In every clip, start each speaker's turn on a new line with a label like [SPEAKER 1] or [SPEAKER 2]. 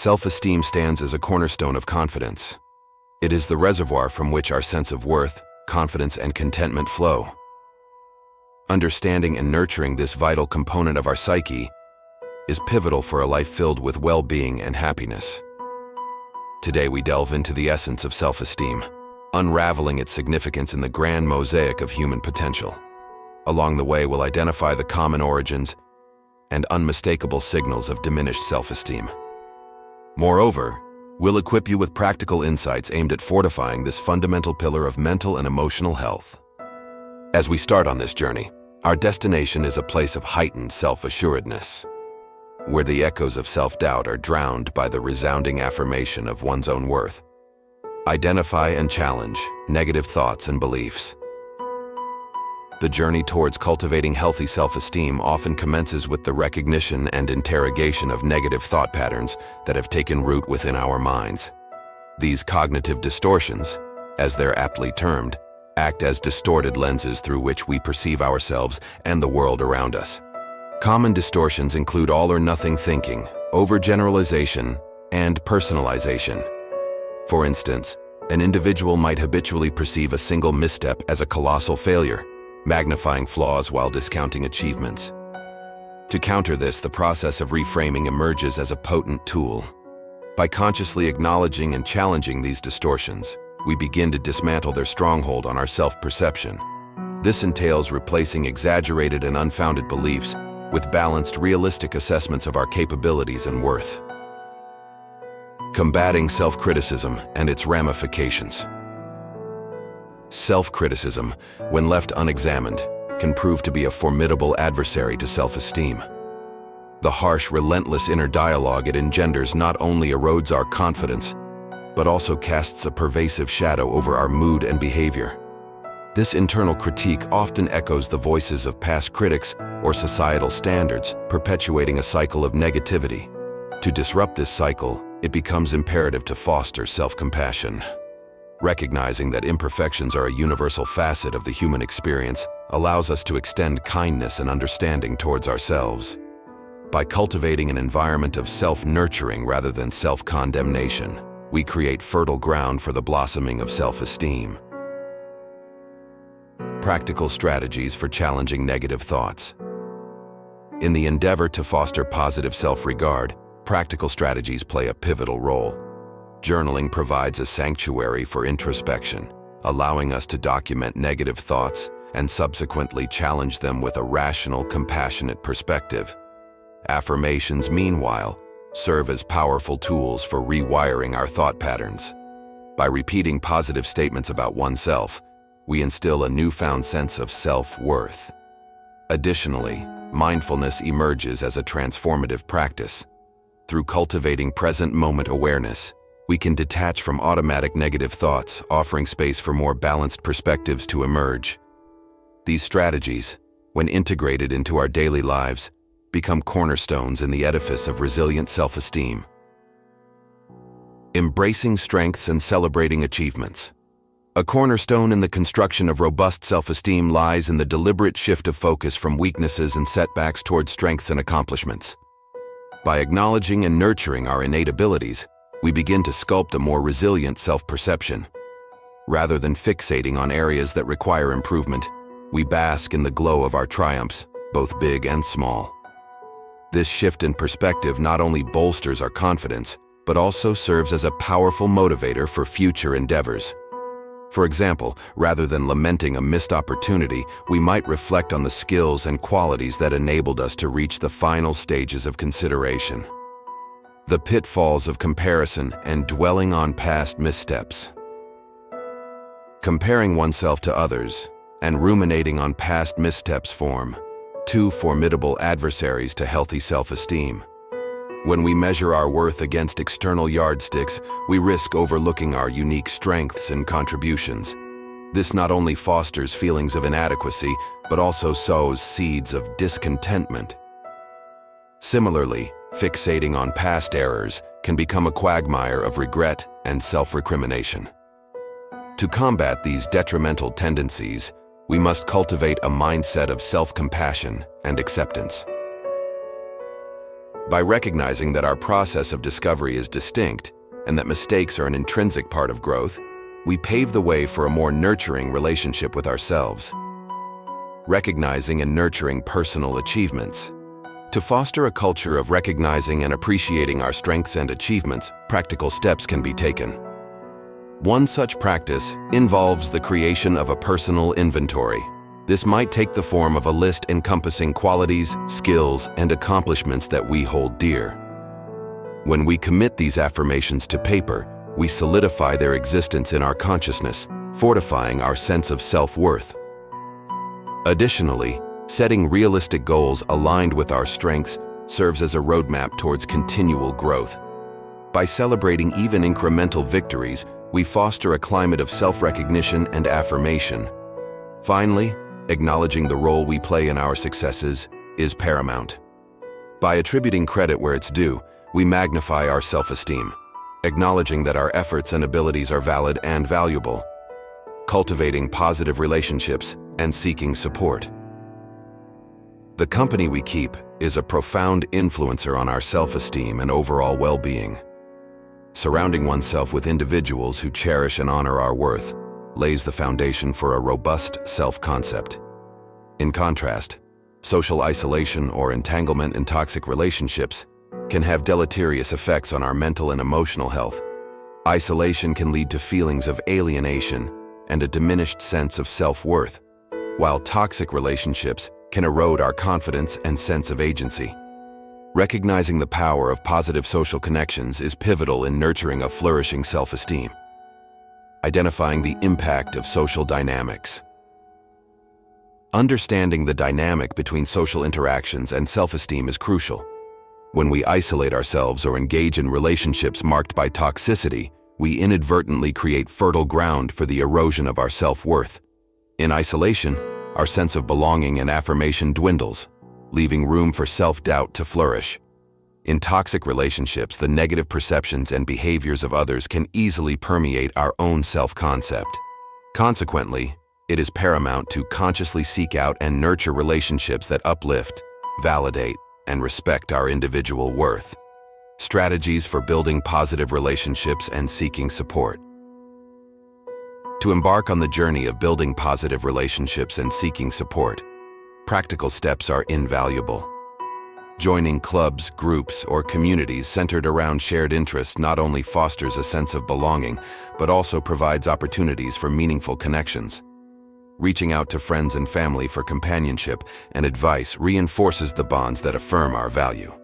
[SPEAKER 1] Self-esteem stands as a cornerstone of confidence. It is the reservoir from which our sense of worth, confidence, and contentment flow. Understanding and nurturing this vital component of our psyche is pivotal for a life filled with well-being and happiness. Today we delve into the essence of self-esteem, unraveling its significance in the grand mosaic of human potential. Along the way, we'll identify the common origins and unmistakable signals of diminished self-esteem. Moreover, we'll equip you with practical insights aimed at fortifying this fundamental pillar of mental and emotional health. As we start on this journey, our destination is a place of heightened self-assuredness, where the echoes of self-doubt are drowned by the resounding affirmation of one's own worth. Identify and challenge negative thoughts and beliefs. The journey towards cultivating healthy self-esteem often commences with the recognition and interrogation of negative thought patterns that have taken root within our minds. These cognitive distortions, as they're aptly termed, act as distorted lenses through which we perceive ourselves and the world around us. Common distortions include all-or-nothing thinking, overgeneralization, and personalization. For instance, an individual might habitually perceive a single misstep as a colossal failure, magnifying flaws while discounting achievements. To counter this, the process of reframing emerges as a potent tool. By consciously acknowledging and challenging these distortions, we begin to dismantle their stronghold on our self-perception. This entails replacing exaggerated and unfounded beliefs with balanced, realistic assessments of our capabilities and worth. Combating self-criticism and its ramifications. Self-criticism, when left unexamined, can prove to be a formidable adversary to self-esteem. The harsh, relentless inner dialogue it engenders not only erodes our confidence, but also casts a pervasive shadow over our mood and behavior. This internal critique often echoes the voices of past critics or societal standards, perpetuating a cycle of negativity. To disrupt this cycle, it becomes imperative to foster self-compassion. Recognizing that imperfections are a universal facet of the human experience allows us to extend kindness and understanding towards ourselves. By cultivating an environment of self-nurturing rather than self-condemnation, we create fertile ground for the blossoming of self-esteem. Practical strategies for challenging negative thoughts. In the endeavor to foster positive self-regard, practical strategies play a pivotal role. Journaling provides a sanctuary for introspection, allowing us to document negative thoughts and subsequently challenge them with a rational, compassionate perspective. Affirmations, meanwhile, serve as powerful tools for rewiring our thought patterns. By repeating positive statements about oneself, we instill a newfound sense of self-worth. Additionally, mindfulness emerges as a transformative practice. Through cultivating present-moment awareness, we can detach from automatic negative thoughts, offering space for more balanced perspectives to emerge. These strategies, when integrated into our daily lives, become cornerstones in the edifice of resilient self-esteem. Embracing strengths and celebrating achievements. A cornerstone in the construction of robust self-esteem lies in the deliberate shift of focus from weaknesses and setbacks toward strengths and accomplishments. By acknowledging and nurturing our innate abilities, we begin to sculpt a more resilient self-perception. Rather than fixating on areas that require improvement, we bask in the glow of our triumphs, both big and small. This shift in perspective not only bolsters our confidence, but also serves as a powerful motivator for future endeavors. For example, rather than lamenting a missed opportunity, we might reflect on the skills and qualities that enabled us to reach the final stages of consideration. The pitfalls of comparison and dwelling on past missteps. Comparing oneself to others and ruminating on past missteps form two formidable adversaries to healthy self-esteem. When we measure our worth against external yardsticks, we risk overlooking our unique strengths and contributions. This not only fosters feelings of inadequacy, but also sows seeds of discontentment. Similarly, fixating on past errors can become a quagmire of regret and self-recrimination. To combat these detrimental tendencies, we must cultivate a mindset of self-compassion and acceptance. By recognizing that our process of discovery is distinct and that mistakes are an intrinsic part of growth, we pave the way for a more nurturing relationship with ourselves. Recognizing and nurturing personal achievements. To foster a culture of recognizing and appreciating our strengths and achievements, practical steps can be taken. One such practice involves the creation of a personal inventory. This might take the form of a list encompassing qualities, skills, and accomplishments that we hold dear. When we commit these affirmations to paper, we solidify their existence in our consciousness, fortifying our sense of self-worth. Additionally, setting realistic goals aligned with our strengths serves as a roadmap towards continual growth. By celebrating even incremental victories, we foster a climate of self-recognition and affirmation. Finally, acknowledging the role we play in our successes is paramount. By attributing credit where it's due, we magnify our self-esteem, acknowledging that our efforts and abilities are valid and valuable, cultivating positive relationships, and seeking support. The company we keep is a profound influencer on our self-esteem and overall well-being. Surrounding oneself with individuals who cherish and honor our worth lays the foundation for a robust self-concept. In contrast, social isolation or entanglement in toxic relationships can have deleterious effects on our mental and emotional health. Isolation can lead to feelings of alienation and a diminished sense of self-worth, while toxic relationships can erode our confidence and sense of agency. Recognizing the power of positive social connections is pivotal in nurturing a flourishing self-esteem. Identifying the impact of social dynamics. Understanding the dynamic between social interactions and self-esteem is crucial. When we isolate ourselves or engage in relationships marked by toxicity, we inadvertently create fertile ground for the erosion of our self-worth. In isolation, our sense of belonging and affirmation dwindles, leaving room for self-doubt to flourish. In toxic relationships, the negative perceptions and behaviors of others can easily permeate our own self-concept. Consequently, it is paramount to consciously seek out and nurture relationships that uplift, validate, and respect our individual worth. Strategies for building positive relationships and seeking support. To embark on the journey of building positive relationships and seeking support, practical steps are invaluable. Joining clubs, groups, or communities centered around shared interests not only fosters a sense of belonging, but also provides opportunities for meaningful connections. Reaching out to friends and family for companionship and advice reinforces the bonds that affirm our value.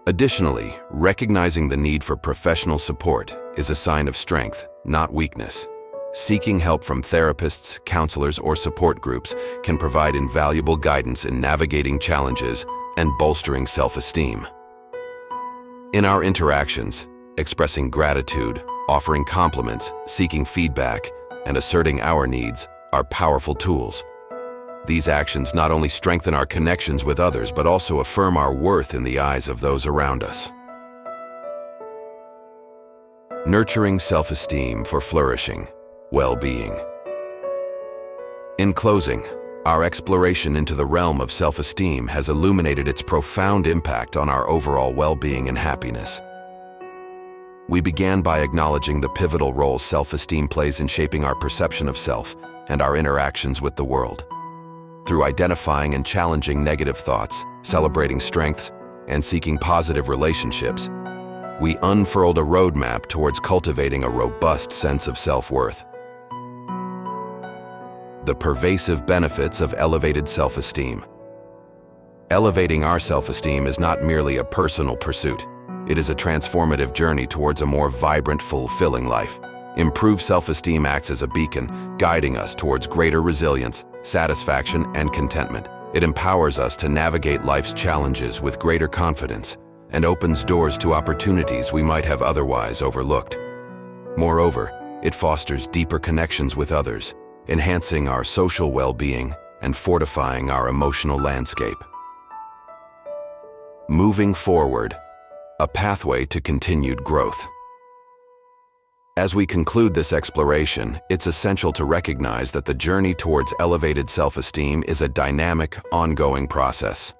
[SPEAKER 1] Additionally, recognizing the need for professional support is a sign of strength, not weakness. Seeking help from therapists, counselors, or support groups can provide invaluable guidance in navigating challenges and bolstering self-esteem. In our interactions, expressing gratitude, offering compliments, seeking feedback, and asserting our needs are powerful tools. These actions not only strengthen our connections with others, but also affirm our worth in the eyes of those around us. Nurturing self-esteem for flourishing well-being. In closing, our exploration into the realm of self-esteem has illuminated its profound impact on our overall well-being and happiness. We began by acknowledging the pivotal role self-esteem plays in shaping our perception of self and our interactions with the world. Through identifying and challenging negative thoughts, celebrating strengths, and seeking positive relationships, we unfurled a roadmap towards cultivating a robust sense of self-worth. The pervasive benefits of elevated self-esteem. Elevating our self-esteem is not merely a personal pursuit. It is a transformative journey towards a more vibrant, fulfilling life. Improved self-esteem acts as a beacon, guiding us towards greater resilience, satisfaction, and contentment. It empowers us to navigate life's challenges with greater confidence and opens doors to opportunities we might have otherwise overlooked. Moreover, it fosters deeper connections with others, enhancing our social well-being and fortifying our emotional landscape. Moving forward, a pathway to continued growth. As we conclude this exploration, it's essential to recognize that the journey towards elevated self-esteem is a dynamic, ongoing process.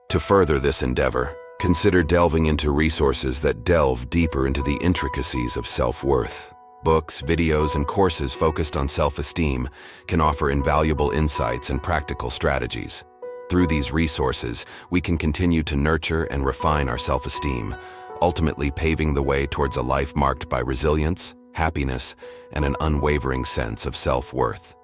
[SPEAKER 1] To further this endeavor, Consider delving into resources that delve deeper into the intricacies of self-worth. Books, videos, and courses focused on self-esteem can offer invaluable insights and practical strategies. Through these resources, we can continue to nurture and refine our self-esteem, ultimately paving the way towards a life marked by resilience, happiness, and an unwavering sense of self-worth.